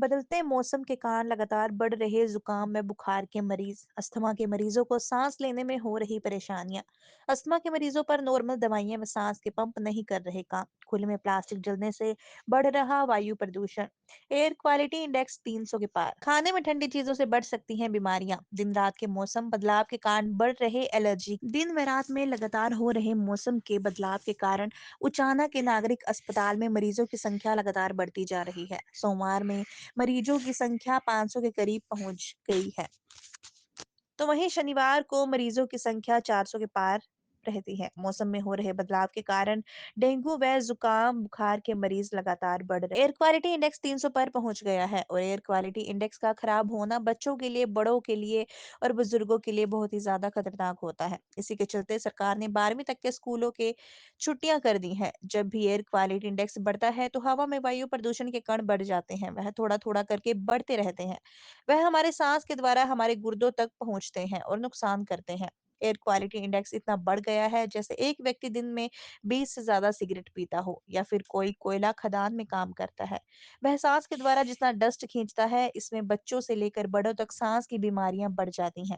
बदलते मौसम के कारण लगातार बढ़ रहे जुकाम में बुखार के मरीज, अस्थमा के मरीजों को सांस लेने में हो रही परेशानियां। अस्थमा के मरीजों पर नॉर्मल दवाइयां व सांस के पंप नहीं कर रहे काम। खुले में प्लास्टिक जलने से बढ़ रहा वायु प्रदूषण। एयर क्वालिटी इंडेक्स 300 के पार। खाने में ठंडी चीजों से बढ़ सकती हैं बीमारियां। दिन रात के मौसम बदलाव के कारण बढ़ रहे एलर्जी। दिन व रात में लगातार हो रहे मौसम के बदलाव के कारण उचाना के नागरिक अस्पताल में मरीजों की संख्या लगातार बढ़ती जा रही है। सोमवार में मरीजों की संख्या 500 के करीब पहुंच गई है, तो वहीं शनिवार को मरीजों की संख्या 400 के पार रहती है। मौसम में हो रहे बदलाव के कारण डेंगू व जुकाम बुखार के मरीज लगातार बढ़ रहे। एयर क्वालिटी इंडेक्स 300 पर पहुंच गया है और एयर क्वालिटी इंडेक्स का खराब होना बच्चों के लिए, बड़ों के लिए और बुजुर्गों के लिए बहुत ही ज्यादा खतरनाक होता है। इसी के चलते सरकार ने 12वीं तक के स्कूलों के छुट्टियां कर दी हैं। जब भी एयर क्वालिटी इंडेक्स बढ़ता है तो हवा में वायु प्रदूषण के कण बढ़ जाते हैं। वह थोड़ा थोड़ा करके बढ़ते रहते हैं। वह हमारे सांस के द्वारा हमारे गुर्दों तक पहुंचते हैं और नुकसान करते हैं। एयर क्वालिटी इंडेक्स इतना बढ़ गया है जैसे एक व्यक्ति दिन में 20 से ज्यादा सिगरेट पीता हो या फिर कोई कोयला खदान में काम करता है। वह सांस के द्वारा जितना डस्ट खींचता है, इसमें बच्चों से लेकर बड़ों तक सांस की बीमारियां बढ़ जाती हैं।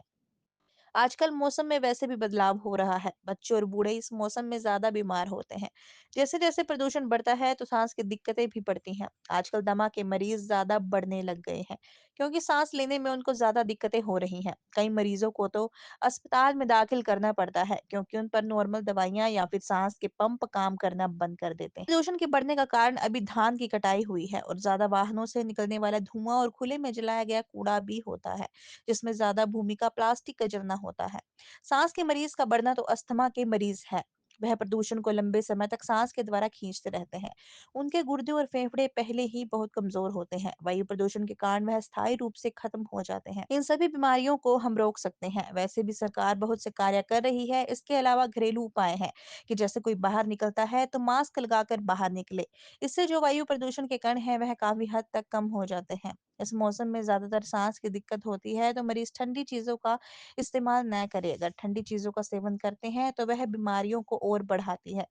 आजकल मौसम में वैसे भी बदलाव हो रहा है। बच्चे और बूढ़े इस मौसम में ज्यादा बीमार होते हैं। जैसे जैसे प्रदूषण बढ़ता है तो सांस की दिक्कतें भी बढ़ती हैं। आजकल दमा के मरीज ज्यादा बढ़ने लग गए हैं क्योंकि सांस लेने में उनको ज्यादा दिक्कतें हो रही हैं। कई मरीजों को तो अस्पताल में दाखिल करना पड़ता है क्योंकि उन पर नॉर्मल दवाइयां या फिर सांस के पंप काम करना बंद कर देते हैं। प्रदूषण के बढ़ने का कारण अभी धान की कटाई हुई है और ज्यादा वाहनों से निकलने वाला धुआं और खुले में जलाया गया कूड़ा भी होता है, जिसमें ज्यादा भूमि का प्लास्टिक का जलना होता है। सांस के मरीज का बढ़ना तो अस्थमा के मरीज है। वह प्रदूषण को लंबे समय तक सांस के द्वारा खींचते रहते हैं। उनके गुर्दे और फेफड़े पहले ही बहुत कमजोर होते हैं। वायु प्रदूषण के कारण वह स्थायी रूप से खत्म हो जाते हैं। इन सभी बीमारियों को हम रोक सकते हैं। वैसे भी सरकार बहुत से कार्य कर रही है। इसके अलावा घरेलू उपाय हैं कि जैसे कोई बाहर निकलता है तो मास्क लगाकर बाहर निकले। इससे जो वायु प्रदूषण के कण है वह काफी हद तक कम हो जाते हैं। इस मौसम में ज्यादातर सांस की दिक्कत होती है तो मरीज ठंडी चीजों का इस्तेमाल न करें। अगर ठंडी चीजों का सेवन करते हैं तो वह बीमारियों को और बढ़ाती है।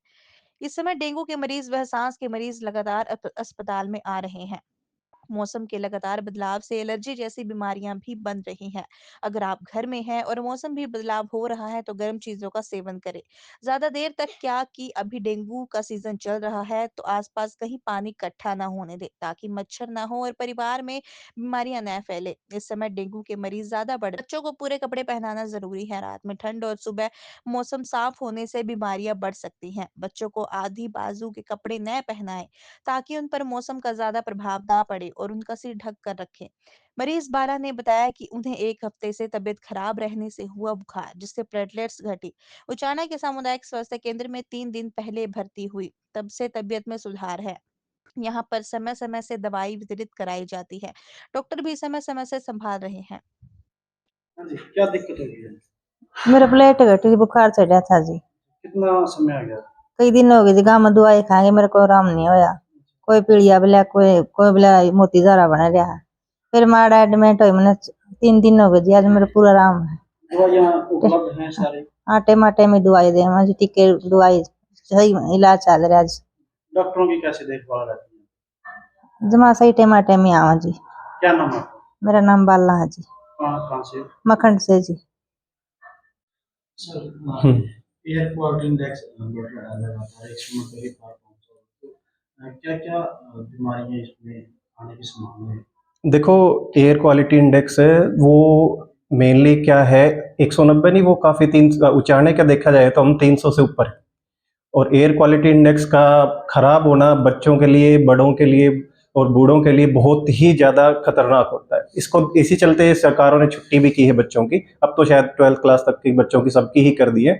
इस समय डेंगू के मरीज व सांस के मरीज लगातार अस्पताल में आ रहे हैं। मौसम के लगातार बदलाव से एलर्जी जैसी बीमारियां भी बन रही हैं। अगर आप घर में हैं और मौसम भी बदलाव हो रहा है तो गर्म चीजों का सेवन करें। ज्यादा देर तक क्या कि अभी डेंगू का सीजन चल रहा है तो आसपास कहीं पानी इकट्ठा ना होने दे ताकि मच्छर ना हो और परिवार में बीमारियां न फैले। इस समय डेंगू के मरीज ज्यादा बढ़। बच्चों को पूरे कपड़े पहनाना जरूरी है। रात में ठंड और सुबह मौसम साफ होने से बीमारियां बढ़ सकती हैं। बच्चों को आधी बाजू के कपड़े न पहनाएं ताकि उन पर मौसम का ज्यादा प्रभाव ना पड़े और उनका सिर ढक कर रखें। मरीज 12 ने बताया कि उन्हें 1 हफ्ते से तबीयत खराब रहने से हुआ बुखार, जिससे प्लेटलेट्स घटी। उचाना के सामुदायिक स्वास्थ्य केंद्र में 3 दिन पहले भर्ती हुई, तब से तबीयत में सुधार है। यहाँ पर समय समय से दवाई वितरित कराई जाती है। डॉक्टर भी समय समय से संभाल रहे हैं। हाँ जी, क्या दिक्कत हो गई है? मेरा प्लेट घटी, बुखार चढ़ा था जी। कितना समय आ गया? कई दिन हो गए जी, गाँव में दवाई खाएंगे, मेरे को आराम नहीं होया। कोई पीड़िया बोला, कोई कोई बोला मोती धारा बना रहा। फिर माड़ा एडमिट हुई, मैंने 3 दिन हो गए जी, आज मेरा पूरा आराम है। दवाइयाँ उपलब्ध हैं सारी? आटे माटे में दवाई दे जी, टीके दवाई सही इलाज चल रहा है। डॉक्टरों की कैसे देखभाल रहती है? जमा सही टमाटे में आवा जी। क्या नाम है आपका? मेरा नाम बाला है जी। कहाँ से? मखंड से जी। सर, एयर क्वालिटी इंडेक्स बढ़ रहा है लगातार, 190 के पार पहुंचा है। तो क्या-क्या बीमारियां इसमें आने की संभावना है? देखो, एयर क्वालिटी इंडेक्स है वो मेनली क्या है, 190 नहीं, वो काफ़ी 3 उचाने का देखा जाए तो हम 300 से ऊपर है। और एयर क्वालिटी इंडेक्स का खराब होना बच्चों के लिए, बड़ों के लिए और बूढ़ों के लिए बहुत ही ज़्यादा खतरनाक होता है। इसको इसी चलते सरकारों ने छुट्टी भी की है बच्चों की। अब तो शायद 12th क्लास तक की बच्चों की सबकी ही कर दी है।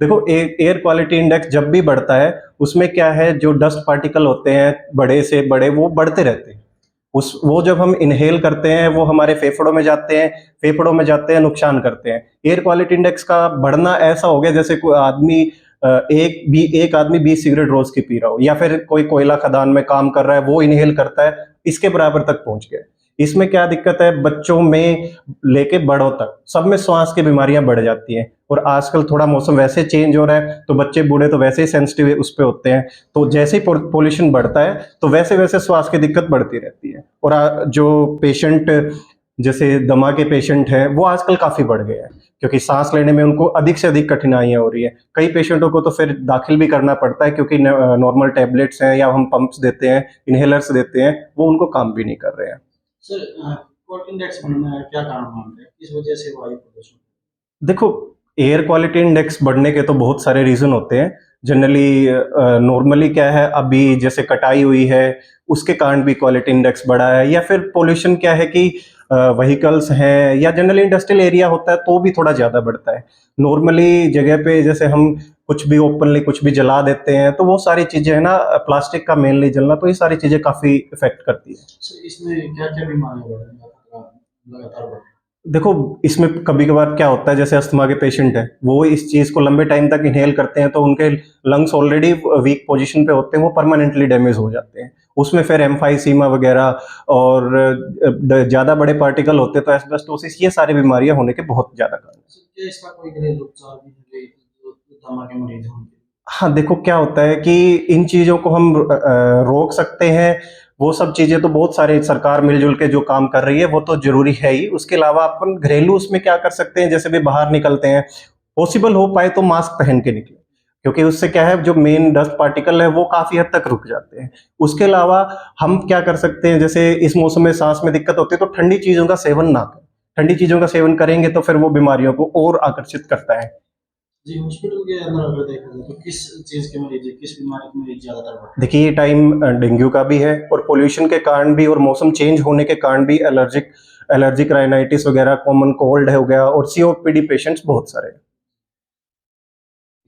देखो, एयर क्वालिटी इंडेक्स जब भी बढ़ता है उसमें क्या है, जो डस्ट पार्टिकल होते हैं बड़े से बड़े वो बढ़ते रहते हैं। वो जब हम इनहेल करते हैं वो हमारे फेफड़ों में जाते हैं, नुकसान करते हैं। एयर क्वालिटी इंडेक्स का बढ़ना ऐसा हो गया जैसे कोई आदमी एक आदमी 20 सिगरेट रोज की पी रहा हो, या फिर कोई कोयला खदान में काम कर रहा है वो इनहेल करता है, इसके बराबर तक पहुंच गया। इसमें क्या दिक्कत है, बच्चों में लेके बड़ों तक सब में श्वास की बीमारियां बढ़ जाती हैं। और आजकल थोड़ा मौसम वैसे चेंज हो रहा है, तो बच्चे बूढ़े तो वैसे ही सेंसिटिव उस पे होते हैं, तो जैसे ही पोल्यूशन बढ़ता है तो वैसे वैसे श्वास की दिक्कत बढ़ती रहती है। और जो पेशेंट जैसे दमा के पेशेंट हैं वो आजकल काफ़ी बढ़ गए हैं, क्योंकि सांस लेने में उनको अधिक से अधिक कठिनाइयाँ हो रही है। कई पेशेंटों को तो फिर दाखिल भी करना पड़ता है, क्योंकि नॉर्मल टैबलेट्स हैं या हम पंप्स देते हैं, इनहेलर्स देते हैं, वो उनको काम भी नहीं कर रहे हैं। सर क्वालिटी इंडेक्स बनना है, क्या कारण मानते हैं किस वजह से वायु प्रदूषण? देखो, एयर क्वालिटी इंडेक्स बढ़ने के तो बहुत सारे रीज़न होते हैं। जनरली नॉर्मली क्या है, अभी जैसे कटाई हुई है उसके कारण भी क्वालिटी इंडेक्स बढ़ा है, या फिर पोल्यूशन क्या है कि व्हीकल्स हैं या जनरली इंडस्ट्रियल एरिया होता है तो भी थोड़ा ज़्यादा बढ़ता है। नॉर्मली जगह पे जैसे हम कुछ भी ओपनली कुछ भी जला देते हैं तो वो सारी चीज़ें है ना, प्लास्टिक का मेनली जलना, तो ये सारी चीज़ें काफ़ी इफ़ेक्ट करती है। सर इसमें क्या क्या बीमारियां बढ़ रही हैं लगातार बढ़ रही हैं? देखो, इसमें कभी-कभार क्या होता है, जैसे अस्थमा के पेशेंट हैं, वो इस चीज़ को लंबे टाइम तक इन्हेल करते हैं तो उनके लंग्स ऑलरेडी वीक पोज़ीशन पे होते हैं, वो परमानेंटली डैमेज हो जाते हैं। उसमें फिर एम्फाइसीमा वगैरह और ज़्यादा बड़े पार्टिकल होते हैं तो एस्बेस्टोसिस, ये सारी बीमारियाँ होने के बहुत ज़्यादा कारण हैं। सर क्या इसका कोई घरेलू उपचार भी है जो दमा के मरीज हों? हाँ, देखो क्या होता है कि इन चीज़ों को हम रोक सकते हैं, वो सब चीज़ें तो बहुत सारे सरकार मिल-जुल के जो काम कर रही है वो तो ज़रूरी है ही। उसके अलावा अपन घरेलू उसमें क्या कर सकते हैं, जैसे भी बाहर निकलते हैं, पॉसिबल हो पाए तो मास्क पहन के निकलें, क्योंकि उससे क्या है, जो मेन डस्ट पार्टिकल है वो काफ़ी हद तक रुक जाते हैं। उसके अलावा हम क्या कर सकते हैं, जैसे इस मौसम में सांस में दिक्कत होती है तो ठंडी चीज़ों का सेवन ना करें। ठंडी चीज़ों का सेवन करेंगे तो फिर वो बीमारियों को और आकर्षित करता है। जी, हॉस्पिटल के अंदर अगर देखा जाए तो किस चीज़ के मरीज, किस बीमारी के मरीज ज़्यादातर बढ़ते हैं? देखिए, ये टाइम डेंगू का भी है और पोल्यूशन के कारण भी और मौसम चेंज होने के कारण भी एलर्जिक राइनाइटिस वगैरह, कॉमन कोल्ड हो गया, और सीओपीडी पेशेंट्स बहुत सारे हैं।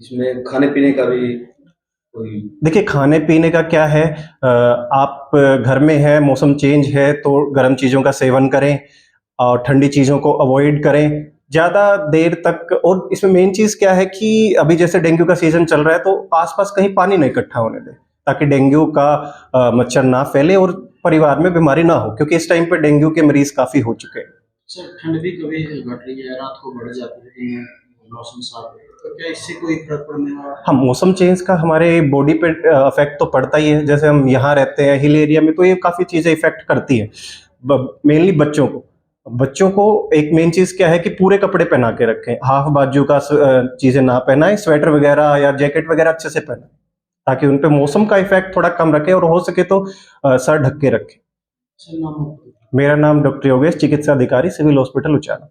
इसमें खाने-पीने का भी कोई देखिए, खाने पीने का क्या है, आप घर में हैं, मौसम चेंज है तो गर्म चीज़ों का सेवन करें और ठंडी चीज़ों को अवॉइड करें ज़्यादा देर तक। और इसमें मेन चीज़ क्या है कि अभी जैसे डेंगू का सीजन चल रहा है तो आसपास कहीं पानी नहीं इकट्ठा होने दें, ताकि डेंगू का मच्छर ना फैले और परिवार में बीमारी ना हो, क्योंकि इस टाइम पे डेंगू के मरीज काफ़ी हो चुके हैं। सर ठंड भी कभी घट रही है, रात को बढ़ जाती है, दिन में मौसम साफ है, तो क्या इससे कोई फर्क पड़ने वाला है? हाँ, मौसम चेंज का हमारे बॉडी पे इफेक्ट तो पड़ता ही है। जैसे हम यहाँ रहते हैं हिल एरिया में तो ये काफ़ी चीज़ें इफेक्ट करती हैं, मेनली बच्चों को एक मेन चीज़ क्या है कि पूरे कपड़े पहना के रखें, हाफ बाजू का चीज़ें ना पहनाएं, स्वेटर वगैरह या जैकेट वगैरह अच्छे से पहनाएं, ताकि उन पे मौसम का इफेक्ट थोड़ा कम रखें और हो सके तो सर ढक के रखें। सर नाम? मेरा नाम डॉक्टर योगेश, चिकित्सा अधिकारी, सिविल हॉस्पिटल उचाना।